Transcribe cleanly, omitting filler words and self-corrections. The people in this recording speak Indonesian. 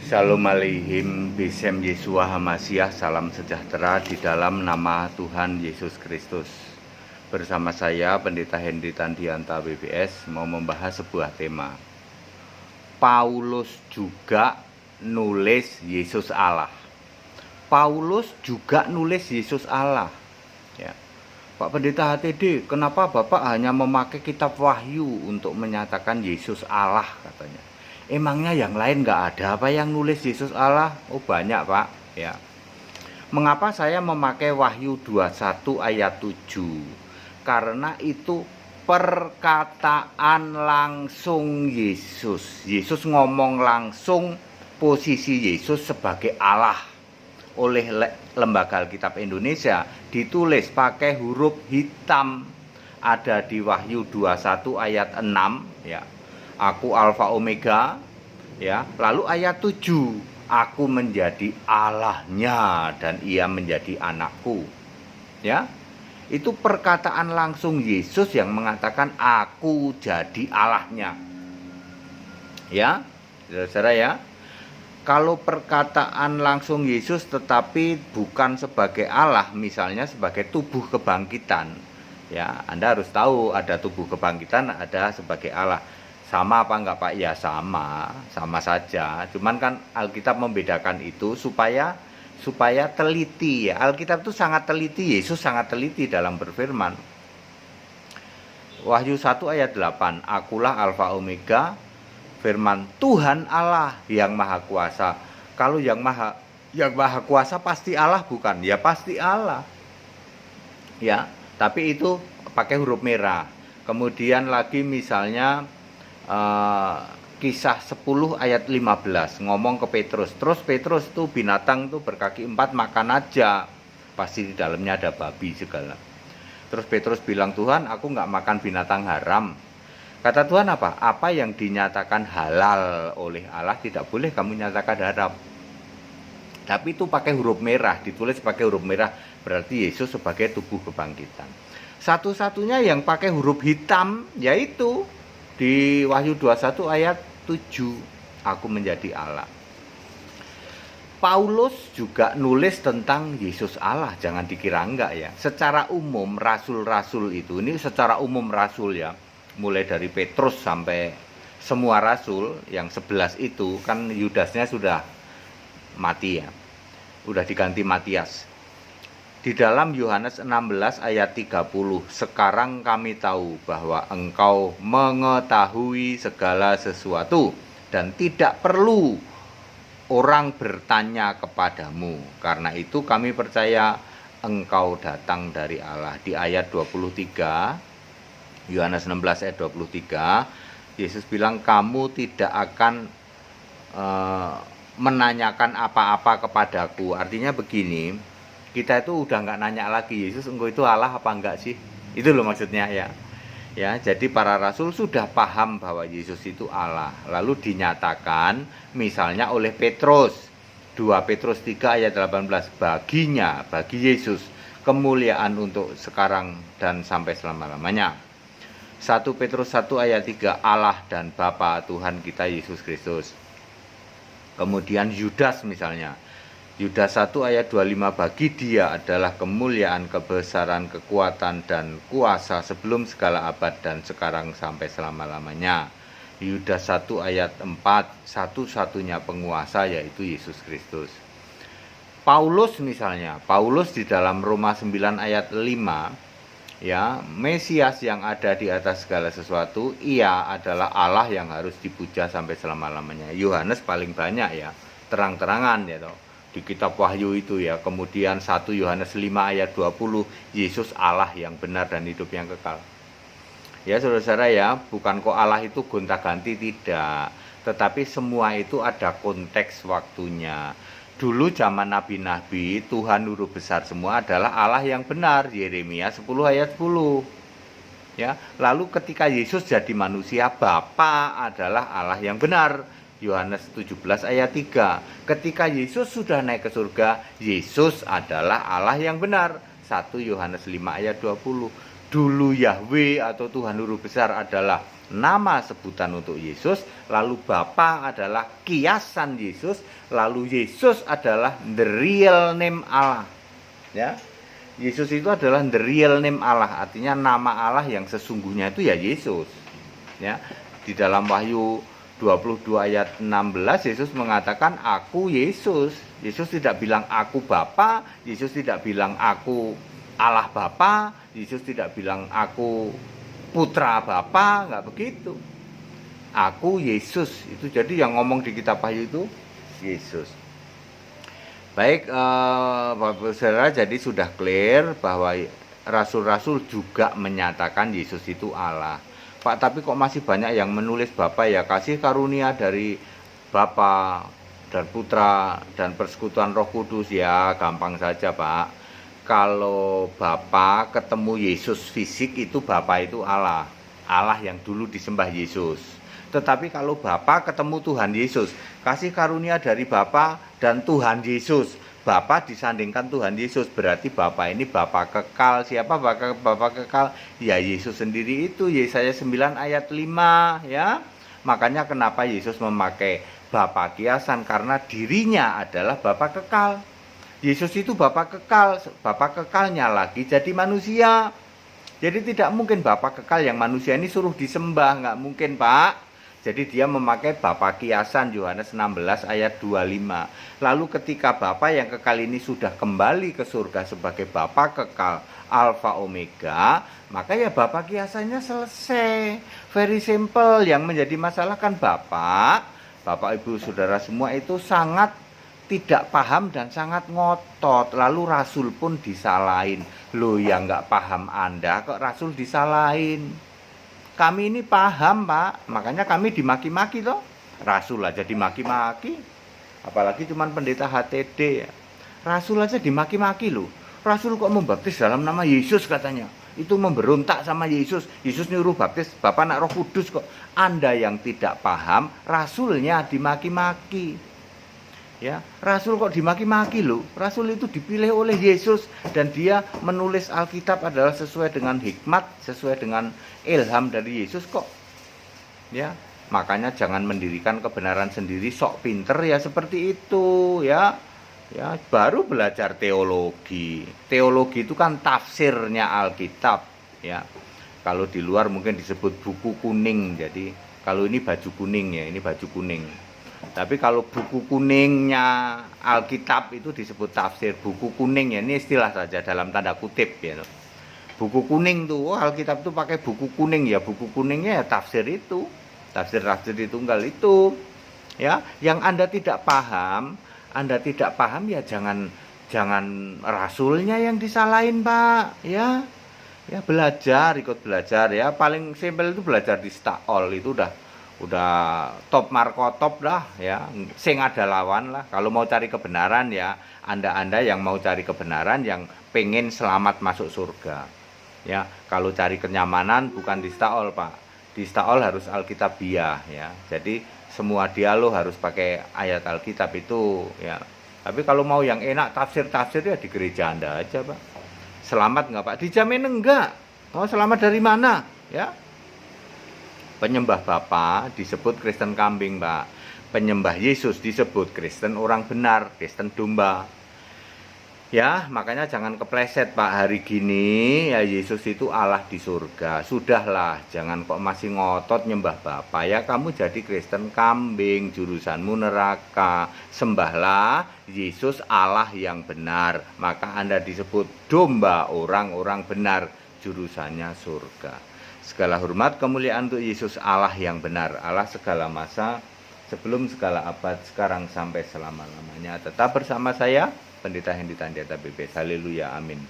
Shalom Aleihim, Besem Yesua Hamasiah, salam sejahtera di dalam nama Tuhan Yesus Kristus. Bersama saya, Pendeta Hendy Tandianta BBS, mau membahas sebuah tema. Paulus juga nulis Yesus Allah. Paulus juga nulis Yesus Allah. Ya. Pak Pendeta HTD, kenapa Bapak hanya memakai kitab Wahyu untuk menyatakan Yesus Allah katanya? Emangnya yang lain nggak ada apa yang nulis Yesus Allah? Oh banyak Pak. Ya. Mengapa saya memakai Wahyu 21 ayat 7? Karena itu perkataan langsung Yesus. Yesus ngomong langsung, posisi Yesus sebagai Allah. Oleh Lembaga Alkitab Indonesia ditulis pakai huruf hitam. Ada di Wahyu 21 ayat 6 ya. Aku Alfa Omega ya. Lalu ayat 7, aku menjadi Allahnya dan ia menjadi anakku. Ya. Itu perkataan langsung Yesus yang mengatakan aku jadi Allahnya. Ya. Saudara ya. Kalau perkataan langsung Yesus tetapi bukan sebagai Allah, misalnya sebagai tubuh kebangkitan. Ya, Anda harus tahu ada tubuh kebangkitan, ada sebagai Allah. Sama apa enggak Pak? Ya sama saja. Cuman kan Alkitab membedakan itu supaya teliti ya. Alkitab itu sangat teliti, Yesus sangat teliti dalam berfirman. Wahyu 1 ayat 8, akulah Alfa Omega, firman Tuhan Allah yang Maha Kuasa. Kalau yang Maha Kuasa pasti Allah bukan? Ya pasti Allah. Ya, tapi itu pakai huruf merah. Kemudian lagi misalnya Kisah 10 ayat 15 ngomong ke Petrus. Terus Petrus tuh binatang tuh berkaki 4 makan aja. Pasti di dalamnya ada babi segala. Terus Petrus bilang, Tuhan aku nggak makan binatang haram. Kata Tuhan apa? Apa yang dinyatakan halal oleh Allah tidak boleh kamu nyatakan haram. Tapi itu pakai huruf merah, ditulis pakai huruf merah. Berarti Yesus sebagai tubuh kebangkitan. Satu-satunya yang pakai huruf hitam yaitu di Wahyu 21 ayat 7, aku menjadi Allah. Paulus juga nulis tentang Yesus Allah, jangan dikira enggak ya. Secara umum rasul-rasul itu, ini secara umum rasul ya, mulai dari Petrus sampai semua rasul yang 11 itu, kan Yudasnya sudah mati ya, udah diganti Matias. Di dalam Yohanes 16 ayat 30, sekarang kami tahu bahwa engkau mengetahui segala sesuatu dan tidak perlu orang bertanya kepadamu. Karena itu kami percaya engkau datang dari Allah. Di ayat 23, Yohanes 16 ayat 23, Yesus bilang kamu tidak akan menanyakan apa-apa kepadaku. Artinya begini, kita itu udah nggak nanya lagi Yesus engkau itu Allah apa enggak sih, itu loh maksudnya ya. Jadi para rasul sudah paham bahwa Yesus itu Allah, lalu dinyatakan misalnya oleh Petrus 2 Petrus 3 ayat 18, bagi Yesus kemuliaan untuk sekarang dan sampai selama-lamanya. 1 Petrus 1 ayat 3, Allah dan Bapa Tuhan kita Yesus Kristus. Kemudian Yudas misalnya Yudas 1 ayat 25, bagi dia adalah kemuliaan, kebesaran, kekuatan, dan kuasa sebelum segala abad dan sekarang sampai selama-lamanya. Yudas 1 ayat 4, satu-satunya penguasa yaitu Yesus Kristus. Paulus misalnya, Paulus di dalam Roma 9 ayat 5, ya, Mesias yang ada di atas segala sesuatu, ia adalah Allah yang harus dipuja sampai selama-lamanya. Yohanes paling banyak ya, terang-terangan ya toh. Di kitab Wahyu itu ya. Kemudian 1 Yohanes 5 ayat 20, Yesus Allah yang benar dan hidup yang kekal. Ya saudara-saudara ya, bukan kok Allah itu gonta-ganti, tidak. Tetapi semua itu ada konteks waktunya. Dulu zaman nabi-nabi, Tuhan huruf besar semua adalah Allah yang benar. Yeremia 10 ayat 10. Ya, lalu ketika Yesus jadi manusia, Bapa adalah Allah yang benar. Yohanes 17 ayat 3. Ketika Yesus sudah naik ke surga, Yesus adalah Allah yang benar. 1 Yohanes 5 ayat 20. Dulu Yahweh atau Tuhan huruf besar adalah nama sebutan untuk Yesus, lalu Bapa adalah kiasan Yesus, lalu Yesus adalah the real name Allah. Ya. Yesus itu adalah the real name Allah, artinya nama Allah yang sesungguhnya itu ya Yesus. Ya. Di dalam Wahyu 22 ayat 16 Yesus mengatakan aku Yesus. Yesus tidak bilang aku Bapa, Yesus tidak bilang aku Allah Bapa, Yesus tidak bilang aku putra Bapa, enggak begitu. Aku Yesus, itu jadi yang ngomong di kitab Wahyu itu Yesus. Baik, Bapak Saudara, jadi sudah clear bahwa rasul-rasul juga menyatakan Yesus itu Allah. Pak, tapi kok masih banyak yang menulis Bapa ya, kasih karunia dari Bapa dan Putra dan persekutuan Roh Kudus. Ya, gampang saja, Pak. Kalau Bapa ketemu Yesus fisik itu Bapa itu Allah. Allah yang dulu disembah Yesus. Tetapi kalau Bapa ketemu Tuhan Yesus, kasih karunia dari Bapa dan Tuhan Yesus. Bapa disandingkan Tuhan Yesus, berarti Bapa ini Bapa kekal. Siapa Bapa kekal? Ya Yesus sendiri itu, Yesaya 9 ayat 5 ya. Makanya kenapa Yesus memakai Bapa kiasan, karena dirinya adalah Bapa kekal. Yesus itu Bapa kekal, Bapa kekalnya lagi jadi manusia. Jadi tidak mungkin Bapa kekal yang manusia ini suruh disembah, nggak mungkin, Pak. Jadi dia memakai Bapa kiasan, Yohanes 16 ayat 25. Lalu ketika Bapa yang kekal ini sudah kembali ke surga sebagai Bapa kekal Alfa Omega, maka ya Bapa kiasannya selesai. Very simple. Yang menjadi masalah kan Bapak Ibu Saudara semua itu sangat tidak paham dan sangat ngotot. Lalu Rasul pun disalahin. Loh, yang nggak paham Anda kok Rasul disalahin? Kami ini paham, Pak. Makanya kami dimaki-maki loh. Rasul aja dimaki-maki. Apalagi cuman pendeta HTD ya. Rasul aja dimaki-maki loh. Rasul kok membaptis dalam nama Yesus katanya. Itu memberontak sama Yesus. Yesus nyuruh baptis Bapa Anak Roh Kudus kok. Anda yang tidak paham, rasulnya dimaki-maki. Ya, Rasul kok dimaki-maki loh. Rasul itu dipilih oleh Yesus dan dia menulis Alkitab adalah sesuai dengan hikmat, sesuai dengan ilham dari Yesus kok. Ya, makanya jangan mendirikan kebenaran sendiri sok pinter ya seperti itu ya. Ya, baru belajar teologi. Teologi itu kan tafsirnya Alkitab ya. Kalau di luar mungkin disebut buku kuning. Jadi, kalau ini baju kuning ya, ini baju kuning. Tapi kalau buku kuningnya Alkitab itu disebut tafsir. Buku kuning ya, ini istilah saja dalam tanda kutip ya. Buku kuning tuh, Alkitab tuh pakai buku kuning ya. Buku kuningnya ya tafsir itu. Tafsir tunggal itu. Ya, yang Anda tidak paham ya jangan rasulnya yang disalahin, Pak, ya. Ya ikut belajar ya. Paling simpel itu belajar di Staol itu udah top markotop lah ya, sing ada lawan lah. Kalau mau cari kebenaran ya anda yang mau cari kebenaran, yang pengen selamat masuk surga ya. Kalau cari kenyamanan bukan di Staol, Pak. Di Staol harus Alkitabiah ya. Jadi semua dialog harus pakai ayat Alkitab itu ya. Tapi kalau mau yang enak tafsir ya di gereja Anda aja, Pak. Selamat enggak, Pak? Dijamin enggak. Mau selamat dari mana ya? Penyembah Bapa disebut Kristen kambing, Pak. Penyembah Yesus disebut Kristen orang benar, Kristen domba. Ya, makanya jangan kepleset, Pak. Hari gini ya Yesus itu Allah di surga. Sudahlah, jangan kok masih ngotot nyembah Bapa. Ya kamu jadi Kristen kambing, jurusanmu neraka. Sembahlah Yesus Allah yang benar. Maka Anda disebut domba orang-orang benar, jurusannya surga. Segala hormat kemuliaan untuk Yesus Allah yang benar, Allah segala masa, sebelum segala abad, sekarang sampai selama-lamanya. Tetap bersama saya, Pendeta Hendy Tandiata BPS. Haleluya, amin.